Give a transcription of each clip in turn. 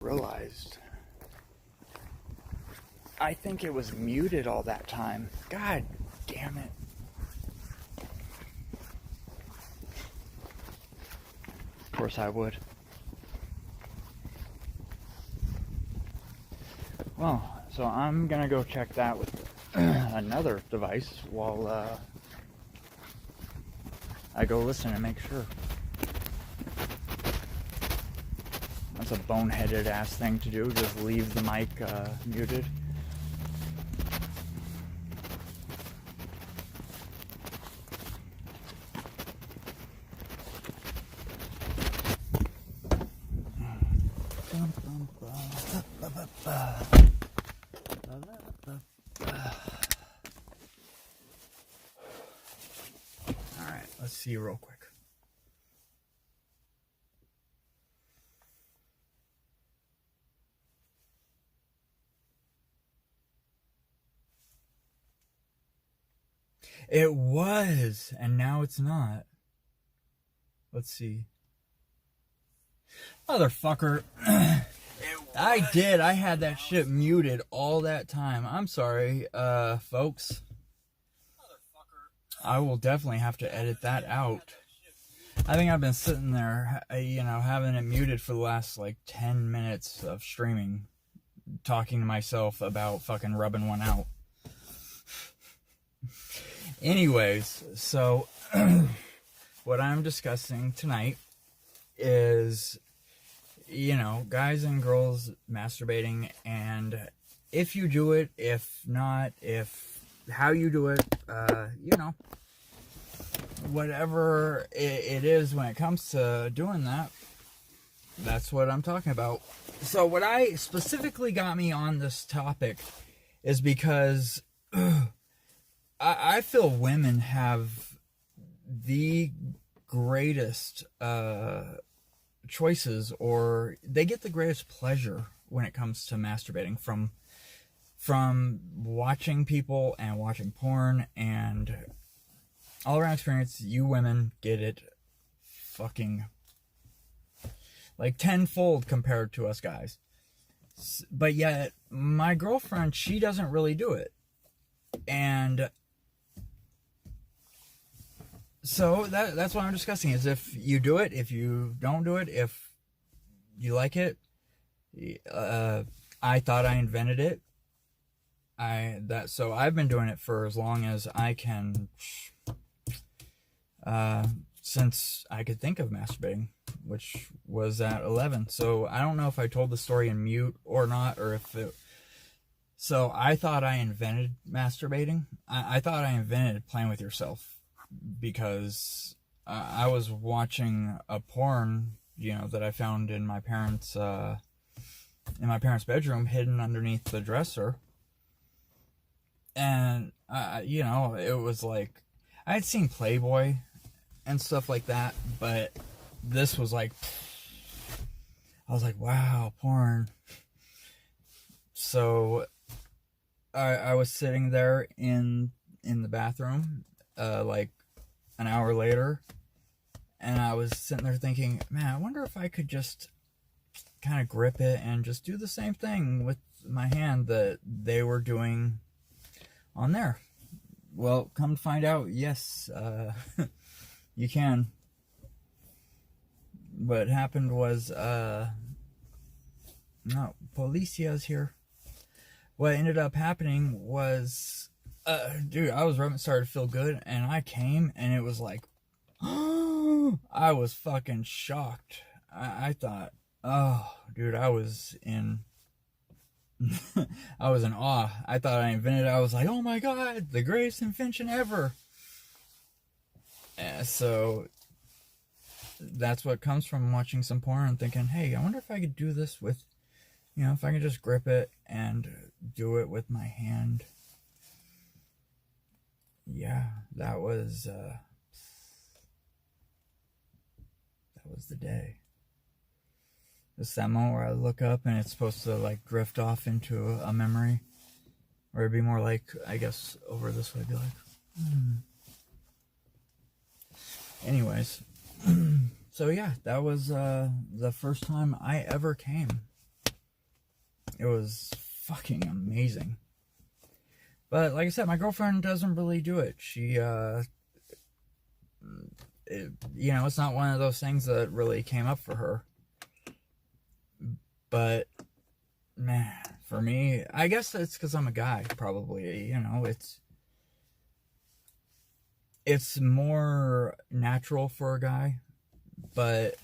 Realized I think it was muted all that time. God damn it. Of course I would. Well, so I'm gonna go check that with another device while I go listen and make sure. That's a boneheaded ass thing to do, just leave the mic muted. Alright, let's see real quick. It was, and now it's not. Let's see. Motherfucker. I did. I had that shit muted all that time. I'm sorry, folks. I will definitely have to edit that out. I think I've been sitting there, having it muted for the last, 10 minutes of streaming. Talking to myself about fucking rubbing one out. Anyways, so what I'm discussing tonight is, guys and girls masturbating, and if you do it, if not, how you do it, whatever it is when it comes to doing that, that's what I'm talking about. So what I specifically got me on this topic is because I feel women have the greatest choices, or they get the greatest pleasure when it comes to masturbating from watching people and watching porn, and all around experience. You women get it fucking tenfold compared to us guys. But yet my girlfriend, she doesn't really do it. And so that's what I'm discussing, is if you do it, if you don't do it, if you like it. I thought I invented it. So I've been doing it for as long as I can, since I could think of masturbating, which was at 11. So I don't know if I told the story in mute or not, or if it... So I thought I invented masturbating. I thought I invented playing with yourself, because I was watching a porn, that I found in my parents' bedroom, hidden underneath the dresser. And it was I had seen Playboy and stuff like that, but this was I was like, wow, porn. So I was sitting there in the bathroom, an hour later, and I was sitting there thinking, man, I wonder if I could just kind of grip it and just do the same thing with my hand that they were doing on there. Well, come to find out, yes, you can. What happened was, no, Policia's here. What ended up happening was, dude, I was started to feel good, and I came, and it was I was fucking shocked. I thought, oh, dude, I was in awe. I thought I invented it. I was like, oh my god, the greatest invention ever. So that's what comes from watching some porn and thinking, hey, I wonder if I could do this with, if I could just grip it and do it with my hand. Yeah, that was the day. It's that moment where I look up and it's supposed to drift off into a memory, or it'd be more I guess over this way, I'd be Anyways, so yeah, that was the first time I ever came. It was fucking amazing. But like I said, my girlfriend doesn't really do it. She, it's not one of those things that really came up for her. But, man, for me, I guess it's because I'm a guy, probably. It's more natural for a guy. But,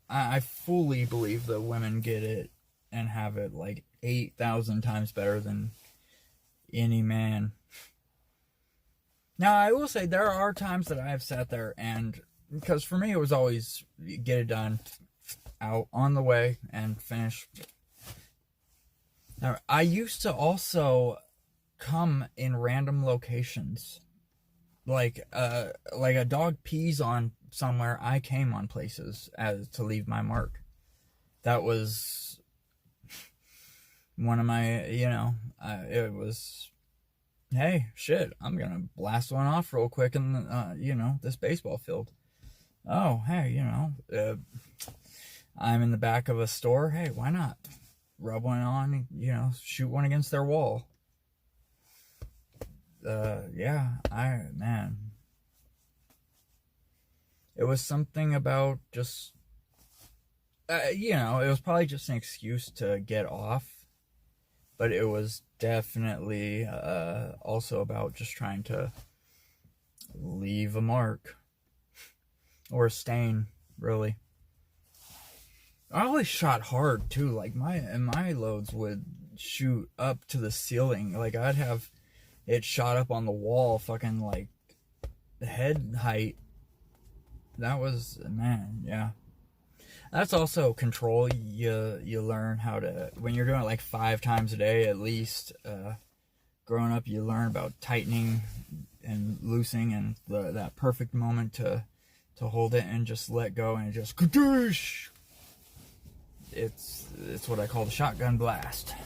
I fully believe that women get it and have it like 8,000 times better than any man. Now, I will say there are times that I have sat there and, because for me it was always get it done, out, on the way, and finish. Now, I used to also come in random locations. Like a dog pees on somewhere, I came on places to leave my mark. That was one of my, it was, hey, shit, I'm gonna blast one off real quick in, this baseball field. Oh, hey, I'm in the back of a store. Hey, why not? Rub one on, shoot one against their wall. Man. It was something about just, it was probably just an excuse to get off. But it was definitely also about just trying to leave a mark. Or a stain, really. I always shot hard, too. Like, my loads would shoot up to the ceiling. Like, I'd have it shot up on the wall, fucking, like, head height. That was, man, yeah. That's also control. You learn how to, when you're doing it like 5 times a day at least, growing up, you learn about tightening and loosing and that perfect moment to hold it and just let go and just kadoosh. It's what I call the shotgun blast.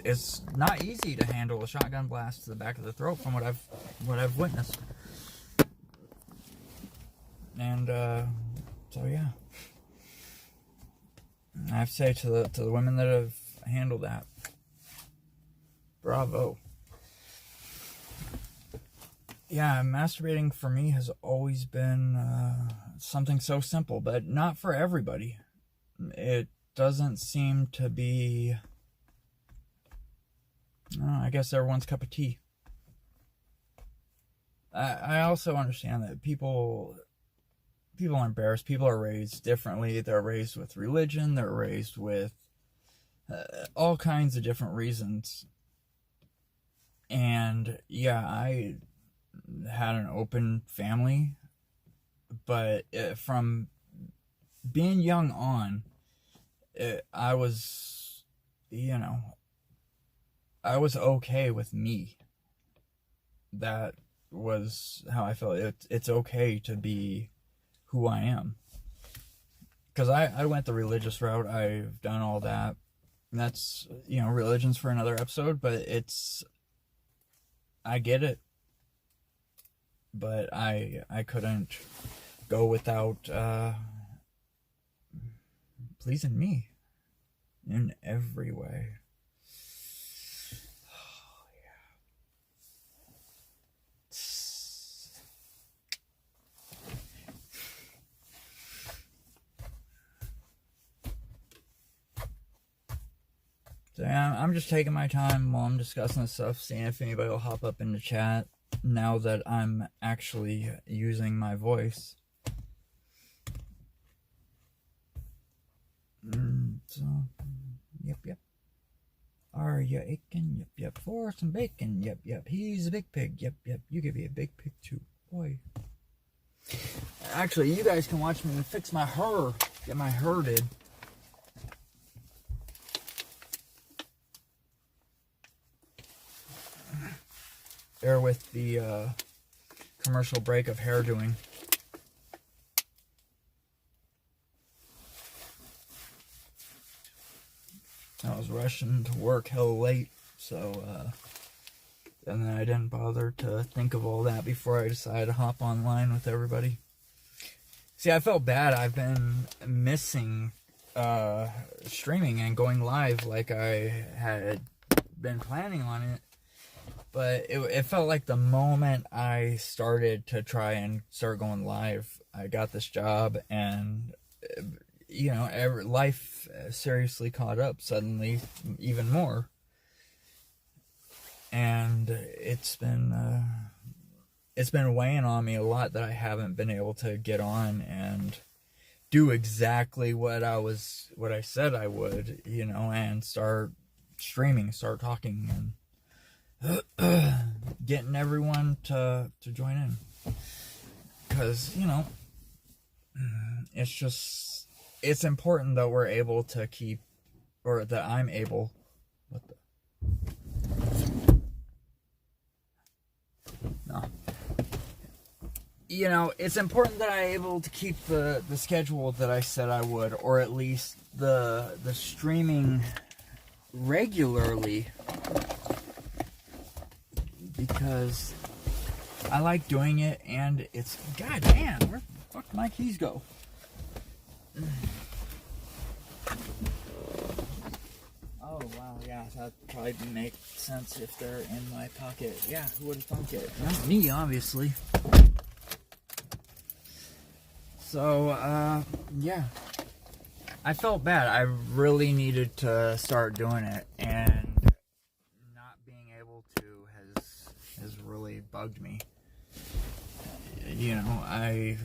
It's not easy to handle a shotgun blast to the back of the throat from what I've witnessed. And so yeah, I have to say to the women that have handled that, bravo. Yeah, masturbating for me has always been something so simple, but not for everybody. It doesn't seem to be, I guess, everyone's cup of tea. I also understand that people are embarrassed. People are raised differently. They're raised with religion. They're raised with all kinds of different reasons. And yeah, I had an open family, but from being young on, I was okay with me. That was how I felt. It's okay to be who I am. Because I went the religious route. I've done all that. And that's, religion's for another episode, but I get it. But I couldn't go without pleasing me in every way. Oh, yeah. So yeah, I'm just taking my time while I'm discussing this stuff, seeing if anybody will hop up into chat now that I'm actually using my voice. So, yep. Are you aching? Yep. For some bacon? Yep. He's a big pig. Yep. You could be a big pig too, boy. Actually, you guys can watch me fix my hair. Get my hair did. There with the commercial break of hair doing. I was rushing to work hell late, so and then I didn't bother to think of all that before I decided to hop online with everybody. See, I felt bad. I've been missing streaming and going live like I had been planning on it. But it felt like the moment I started to try and start going live, I got this job, and life seriously caught up suddenly, even more. And it's been weighing on me a lot that I haven't been able to get on and do exactly what I said I would, and start streaming, start talking, and getting everyone to join in. Because, it's important that we're able to keep, or that I'm able, it's important that I'm able to keep the schedule that I said I would, or at least the streaming regularly, because I like doing it, and it's, goddamn, where the fuck did my keys go? Oh, wow, yeah, that probably make sense if they're in my pocket. Yeah, who would have thunk it? Not me, obviously. So, yeah. I felt bad. I really needed to start doing it, and not being able to has really bugged me. I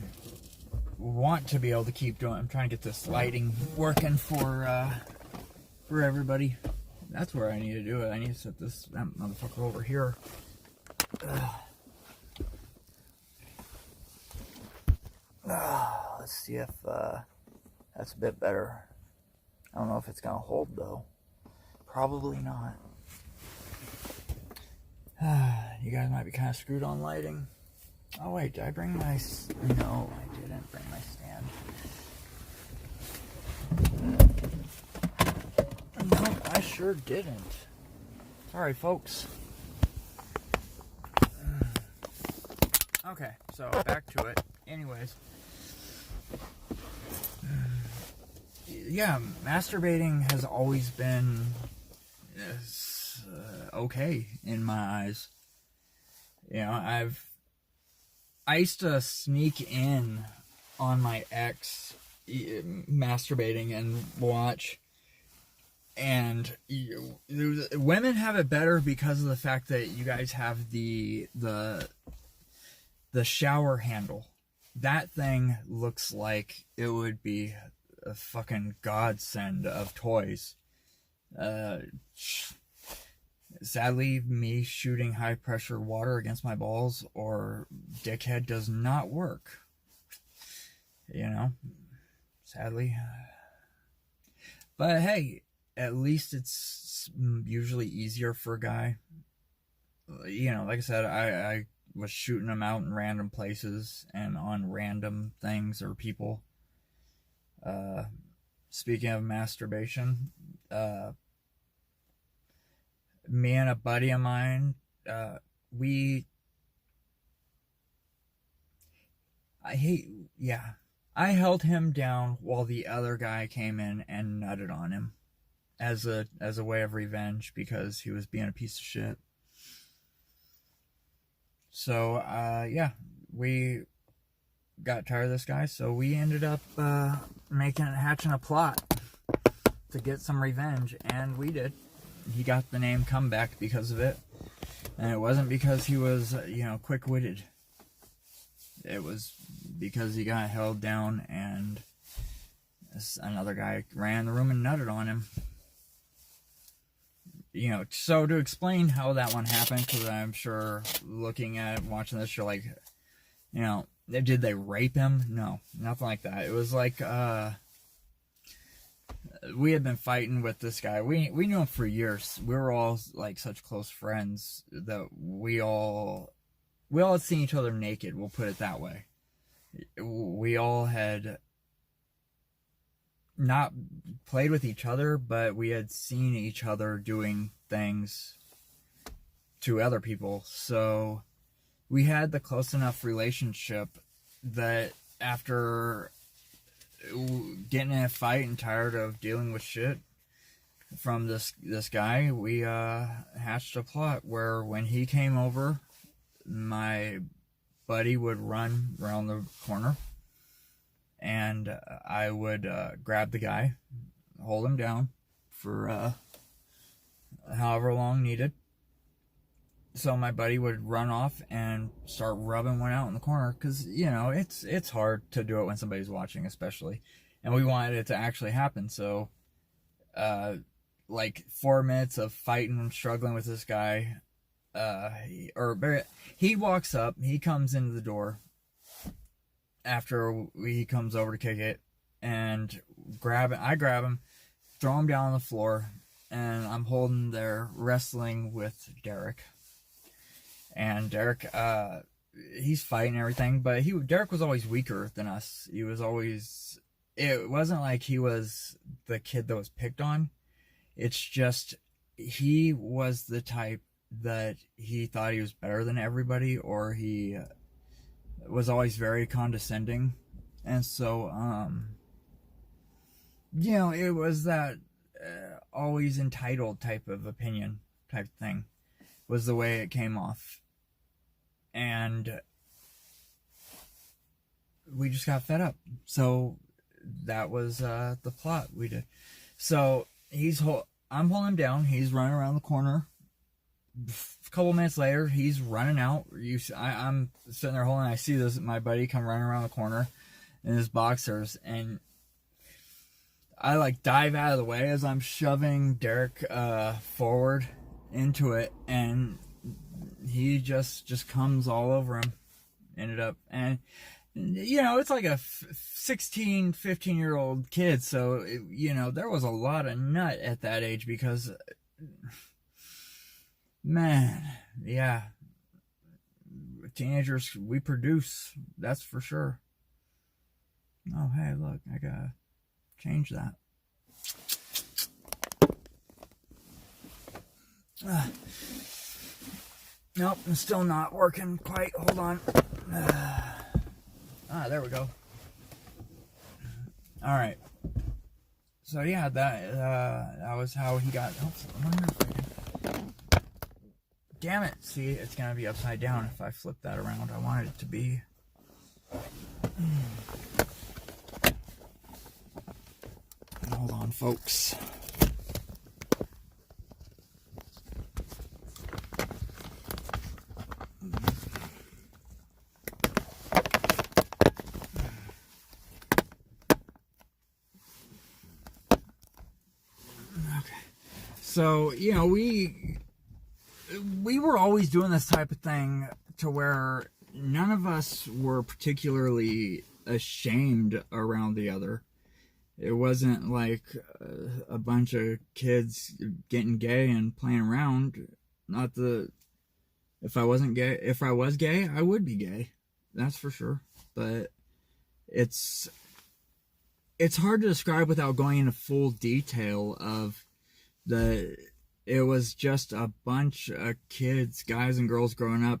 want to be able to keep doing it. I'm trying to get this lighting working for everybody. That's where I need to do it. I need to set that motherfucker over here. Let's see if that's a bit better. I don't know if it's gonna hold though. Probably not. You guys might be kind of screwed on lighting. Oh wait, did I bring my... No, I didn't bring my stand. No, I sure didn't. Sorry, folks. Okay, so back to it. Anyways. Yeah, masturbating has always been okay in my eyes. I used to sneak in on my ex masturbating and watch, and women have it better because of the fact that you guys have the shower handle. That thing looks like it would be a fucking godsend of toys. Sadly, me shooting high pressure water against my balls or dickhead does not work. Sadly. But hey, at least it's usually easier for a guy. Like I said, I was shooting them out in random places and on random things or people. Speaking of masturbation, me and a buddy of mine, I held him down while the other guy came in and nutted on him as a way of revenge because he was being a piece of shit. So, we got tired of this guy, so we ended up hatching a plot to get some revenge, and we did. He got the name Comeback because of it, and it wasn't because he was, quick-witted. It was because he got held down, and another guy ran in the room and nutted on him. So to explain how that one happened, because I'm sure watching this, you're like, did they rape him? No, nothing like that. It was like, we had been fighting with this guy. We knew him for years. We were all like such close friends that we all had seen each other naked. We'll put it that way. We all had not played with each other, but we had seen each other doing things to other people. So we had the close enough relationship that after getting in a fight and tired of dealing with shit from this guy, we hatched a plot where when he came over, my buddy would run around the corner, and I would grab the guy, hold him down for however long needed. So my buddy would run off and start rubbing one out in the corner, because, you know, it's hard to do it when somebody's watching, especially. And we wanted it to actually happen. So, like 4 minutes of fighting and struggling with this guy. He walks up, he comes into the door after he comes over to kick it, and I grab him, throw him down on the floor, and I'm holding there wrestling with Derek. And Derek, he's fighting and everything, but Derek was always weaker than us. He was always, it wasn't like he was the kid that was picked on. It's just, he was the type that he thought he was better than everybody, or he was always very condescending. And so, you know, it was that always entitled type of opinion type thing was the way it came off. And we just got fed up. So that was the plot we did. So I'm holding him down. He's running around the corner. A couple minutes later, he's running out. I'm sitting there holding. I see my buddy come running around the corner in his boxers, and I like dive out of the way as I'm shoving Derek forward into it, and he just comes all over him. Ended up, and you know, it's like a 16, 15-year-old kid, so you know, there was a lot of nut at that age, because man, yeah, teenagers, we produce, that's for sure. Oh, hey, look, I gotta change that. Nope, I'm still not working quite. Hold on. There we go. All right. So yeah, that was how he got. Oh, I wonder if I can. Damn it! See, it's gonna be upside down if I flip that around. I wanted it to be. Hold on, folks. So, you know, we were always doing this type of thing to where none of us were particularly ashamed around the other. It wasn't like a bunch of kids getting gay and playing around. If I was gay, I would be gay. That's for sure. But it's hard to describe without going into full detail of it was just a bunch of kids, guys and girls growing up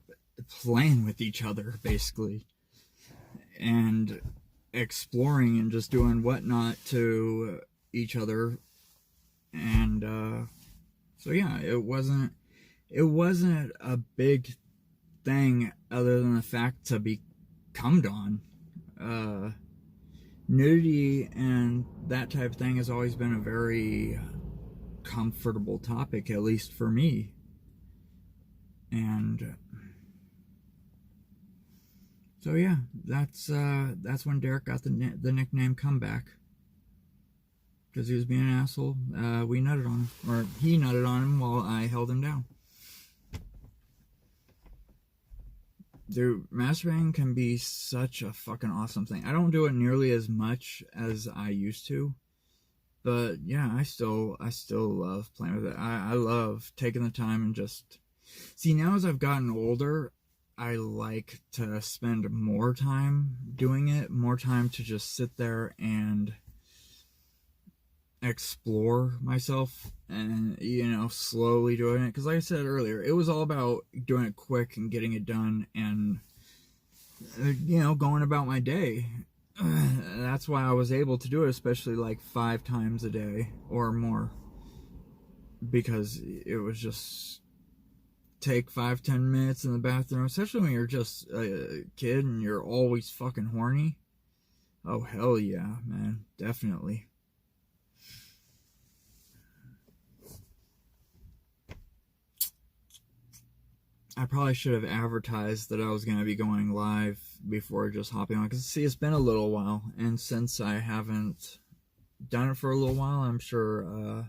playing with each other, basically, and exploring and just doing whatnot to each other. And so yeah, it wasn't a big thing other than the fact to be cummed on. Nudity and that type of thing has always been a very comfortable topic, at least for me. And so yeah, that's when Derek got the nickname Comeback, because he was being an asshole. We nutted on him, or he nutted on him while I held him down. Dude, masturbating can be such a fucking awesome thing. I don't do it nearly as much as I used to. But yeah, I still love playing with it. I love taking the time and just... See, now as I've gotten older, I like to spend more time doing it. More time to just sit there and explore myself and, you know, slowly doing it. Because like I said earlier, it was all about doing it quick and getting it done and, you know, going about my day. that's why I was able to do it, especially like 5 times a day or more, because it was just take 5-10 minutes in the bathroom, especially when you're just a kid and you're always fucking horny. Oh hell yeah, man, definitely. I probably should have advertised that I was going to be going live before just hopping on, because see, it's been a little while, and since I haven't done it for a little while, I'm sure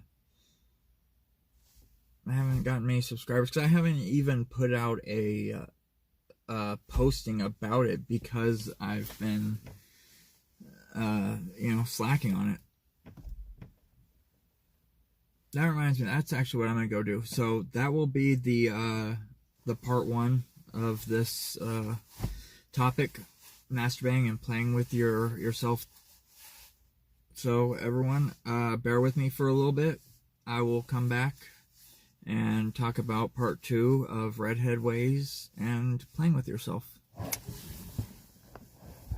I haven't gotten many subscribers, because I haven't even put out a posting about it, because I've been you know, slacking on it. That reminds me, that's actually what I'm gonna go do. So that will be the part 1 of this topic, masturbating and playing with yourself. So everyone, bear with me for a little bit. I will come back and talk about part 2 of RedHeadWays and playing with yourself.